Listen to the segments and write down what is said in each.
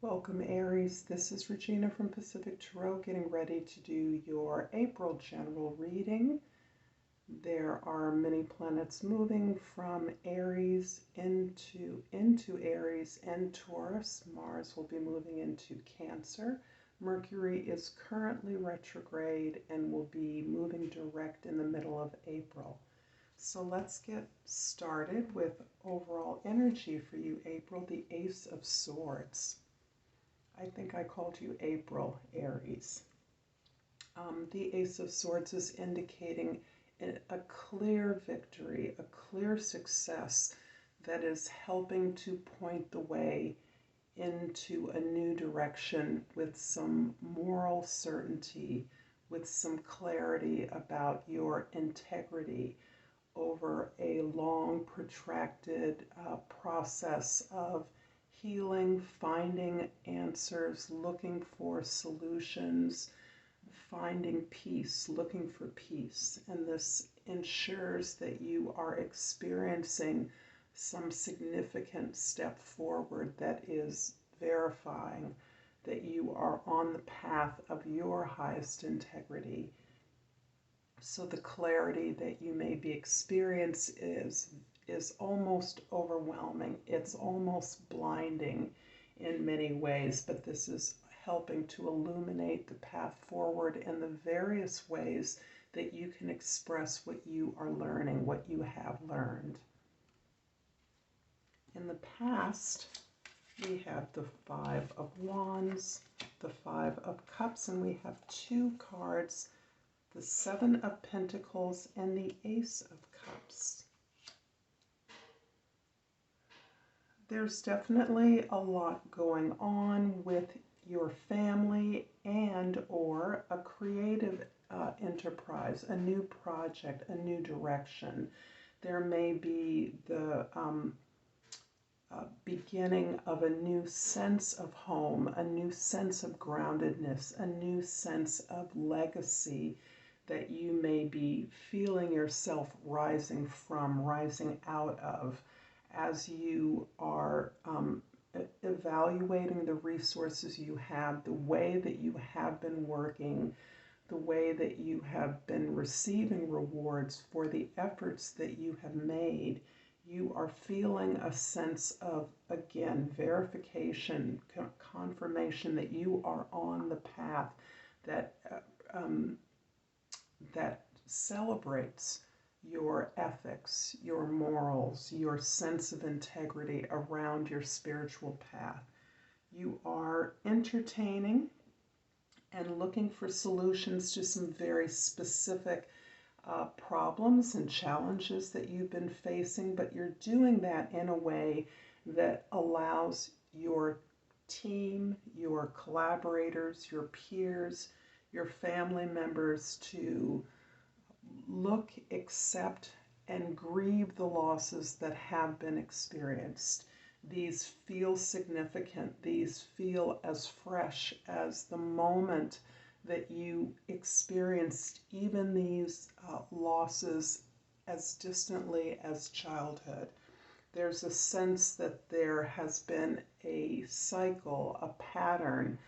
Welcome, Aries. This is Regina from Pacific Tarot getting ready to do your April general reading. There are many planets moving from Aries into Aries and Taurus. Mars will be moving into Cancer. Mercury is currently retrograde and will be moving direct in the middle of April. So let's get started with overall energy for you, April, the Ace of Swords. I think I called you April, Aries. The Ace of Swords is indicating a clear victory, a clear success that is helping to point the way into a new direction with some moral certainty, with some clarity about your integrity over a long, protracted process of healing, finding answers, looking for solutions, finding peace, looking for peace. And this ensures that you are experiencing some significant step forward that is verifying that you are on the path of your highest integrity. So the clarity that you may be experiencing is almost overwhelming. It's almost blinding in many ways, but this is helping to illuminate the path forward in the various ways that you can express what you are learning, what you have learned. In the past, we have the Five of Wands, the Five of Cups, and we have two cards, the Seven of Pentacles and the Ace of Cups. There's definitely a lot going on with your family and or a creative enterprise, a new project, a new direction. There may be the beginning of a new sense of home, a new sense of groundedness, a new sense of legacy that you may be feeling yourself rising from, rising out of, as you are evaluating the resources you have, the way that you have been working, the way that you have been receiving rewards for the efforts that you have made. You are feeling a sense of, again, verification, confirmation that you are on the path that that celebrates your ethics, your morals, your sense of integrity around your spiritual path. You are entertaining and looking for solutions to some very specific problems and challenges that you've been facing, but you're doing that in a way that allows your team, your collaborators, your peers, your family members to look, accept, and grieve the losses that have been experienced. These feel significant. These feel as fresh as the moment that you experienced even these losses as distantly as childhood. There's a sense that there has been a cycle, a pattern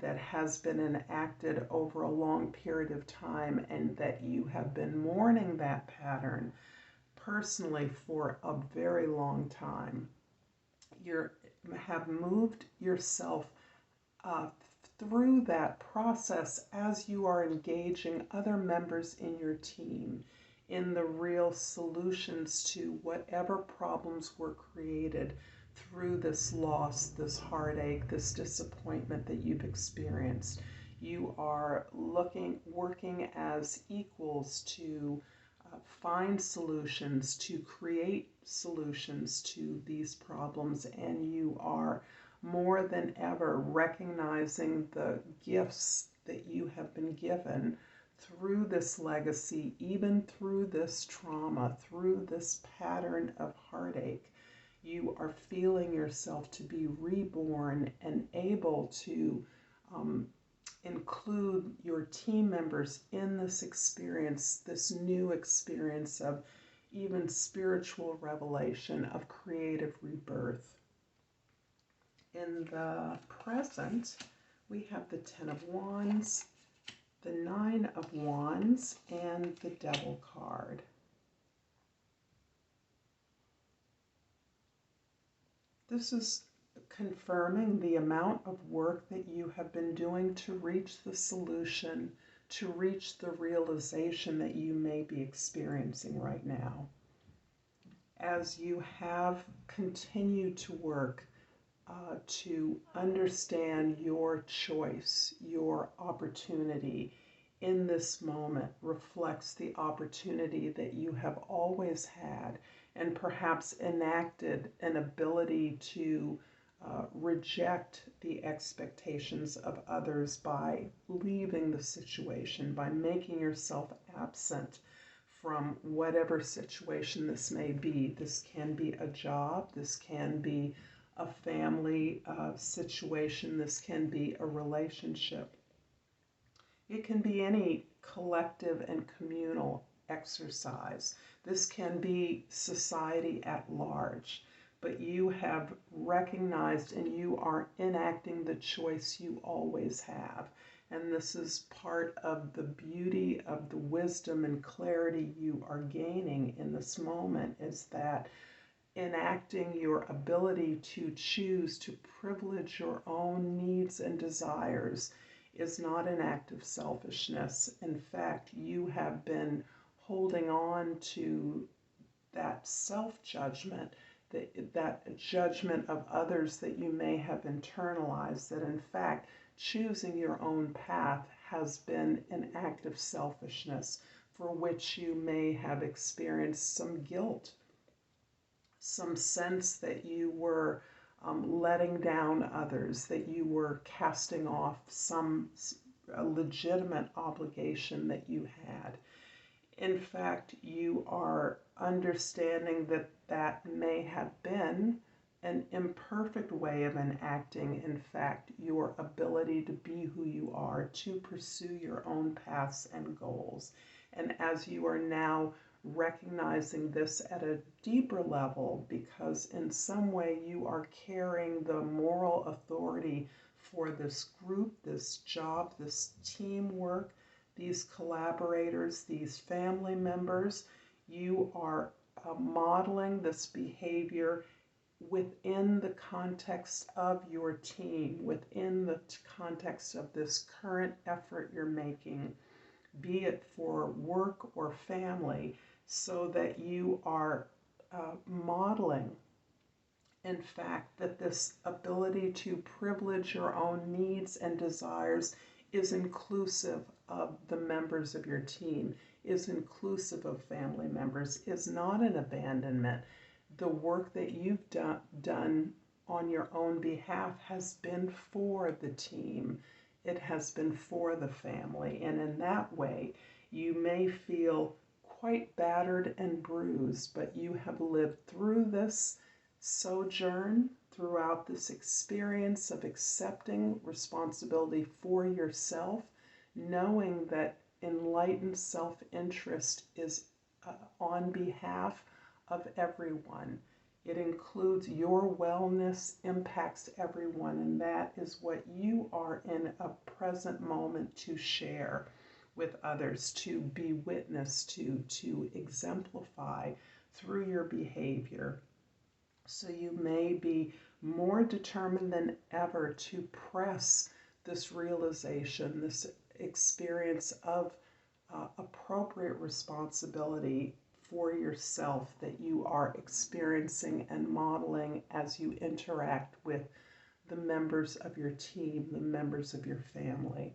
that has been enacted over a long period of time, and that you have been mourning that pattern personally for a very long time. You have moved yourself through that process as you are engaging other members in your team in the real solutions to whatever problems were created through this loss, this heartache, this disappointment that you've experienced. You are working as equals to find solutions, to create solutions to these problems, and you are more than ever recognizing the gifts that you have been given through this legacy, even through this trauma, through this pattern of heartache. You are feeling yourself to be reborn and able to include your team members in this experience, this new experience of even spiritual revelation, of creative rebirth. In the present, we have the Ten of Wands, the Nine of Wands, and the Devil card. This is confirming the amount of work that you have been doing to reach the solution, to reach the realization that you may be experiencing right now. As you have continued to work to understand your choice, your opportunity in this moment reflects the opportunity that you have always had, and perhaps enacted an ability to reject the expectations of others by leaving the situation, by making yourself absent from whatever situation this may be. This can be a job, this can be a family situation, this can be a relationship. It can be any collective and communal exercise. This can be society at large. But you have recognized and you are enacting the choice you always have. And this is part of the beauty of the wisdom and clarity you are gaining in this moment, is that enacting your ability to choose to privilege your own needs and desires is not an act of selfishness. In fact, you have been holding on to that self-judgment, that judgment of others that you may have internalized, that in fact choosing your own path has been an act of selfishness for which you may have experienced some guilt, some sense that you were letting down others, that you were casting off some legitimate obligation that you had. In fact, you are understanding that that may have been an imperfect way of enacting, in fact, your ability to be who you are, to pursue your own paths and goals. And as you are now recognizing this at a deeper level, because in some way you are carrying the moral authority for this group, this job, this teamwork, these collaborators, these family members, you are modeling this behavior within the context of your team, within the context of this current effort you're making, be it for work or family, so that you are modeling, in fact, that this ability to privilege your own needs and desires is inclusive of the members of your team, is inclusive of family members, is not an abandonment. The work that you've done on your own behalf has been for the team. It has been for the family. And in that way, you may feel quite battered and bruised, but you have lived through this sojourn, throughout this experience of accepting responsibility for yourself, knowing that enlightened self-interest is on behalf of everyone. It includes your wellness, impacts everyone, and that is what you are in a present moment to share with others, to be witness to exemplify through your behavior. So you may be more determined than ever to press this realization, this experience of appropriate responsibility for yourself that you are experiencing and modeling as you interact with the members of your team, the members of your family.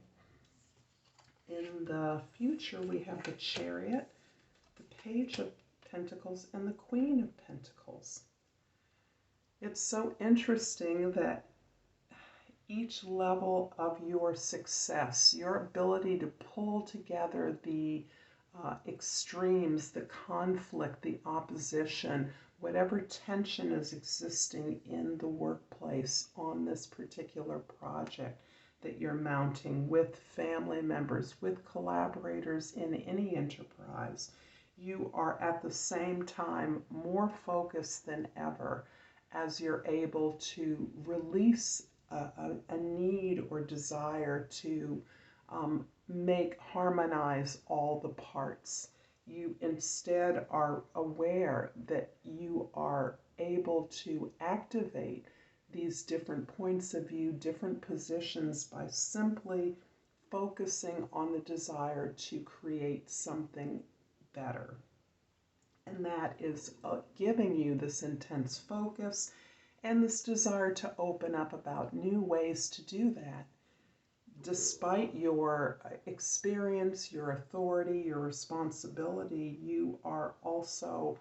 In the future, we have the Chariot, the Page of Pentacles, and the Queen of Pentacles. It's so interesting that each level of your success, your ability to pull together the extremes, the conflict, the opposition, whatever tension is existing in the workplace on this particular project that you're mounting with family members, with collaborators in any enterprise, you are at the same time more focused than ever as you're able to release a need or desire to harmonize all the parts. You instead are aware that you are able to activate these different points of view, different positions by simply focusing on the desire to create something better. And that is giving you this intense focus and this desire to open up about new ways to do that. Despite your experience, your authority, your responsibility, you are also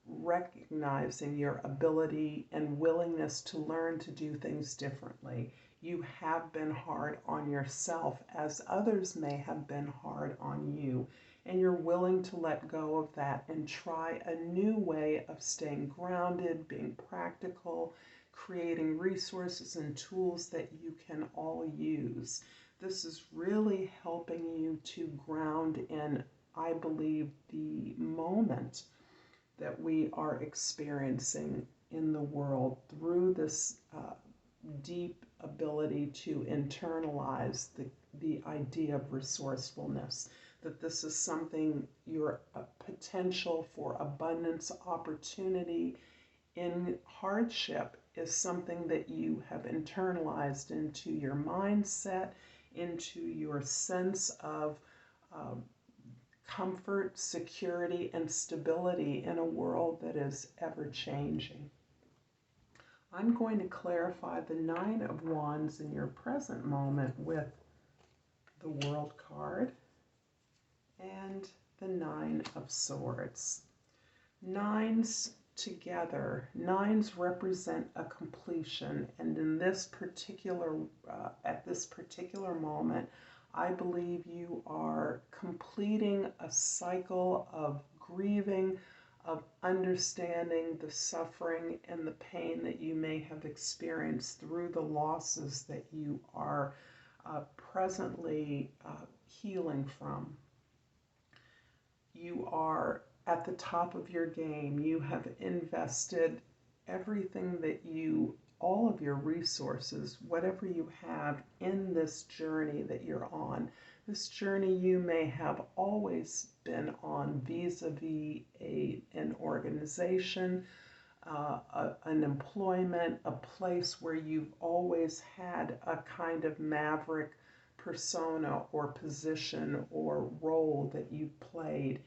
recognizing your ability and willingness to learn to do things differently. You have been hard on yourself as others may have been hard on you, and you're willing to let go of that and try a new way of staying grounded, being practical, creating resources and tools that you can all use. This is really helping you to ground in, I believe, the moment that we are experiencing in the world through this deep ability to internalize the idea of resourcefulness, that this is something, your potential for abundance, opportunity in hardship is something that you have internalized into your mindset, into your sense of comfort, security, and stability in a world that is ever changing. I'm going to clarify the Nine of Wands in your present moment with the World card and the Nine of Swords. Nines together, nines represent a completion, and in this particular, at this particular moment, I believe you are completing a cycle of grieving, of understanding the suffering and the pain that you may have experienced through the losses that you are presently healing from. You are at the top of your game. You have invested everything that you, all of your resources, whatever you have in this journey that you're on. This journey you may have always been on vis-a-vis an organization, an employment, a place where you've always had a kind of maverick persona or position or role that you played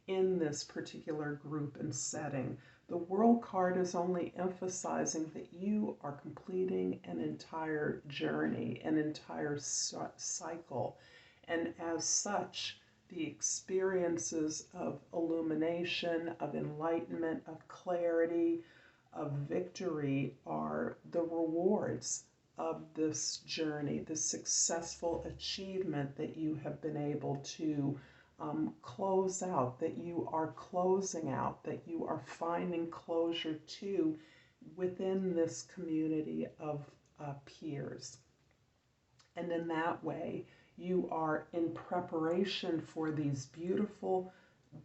in this particular group and setting. The World card is only emphasizing that you are completing an entire journey, an entire cycle. And as such, the experiences of illumination, of enlightenment, of clarity, of victory are the rewards of this journey, the successful achievement that you have been able to close out, that you are closing out, that you are finding closure to within this community of peers. And in that way, you are in preparation for these beautiful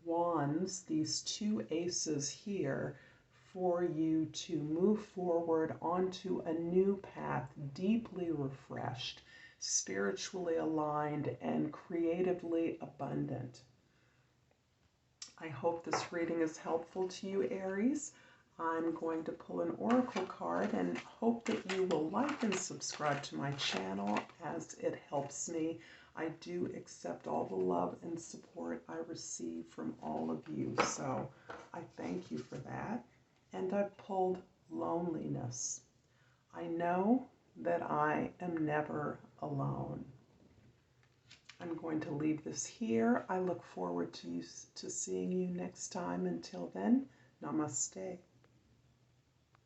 wands, these two aces here, for you to move forward onto a new path, deeply refreshed, spiritually aligned, and creatively abundant. I hope this reading is helpful to you, Aries. I'm going to pull an oracle card and hope that you will like and subscribe to my channel, as it helps me. I do accept all the love and support I receive from all of you, so I thank you for that. And I pulled loneliness. I know that I am never alone. I'm going to leave this here. I look forward to seeing you next time. Until then, namaste.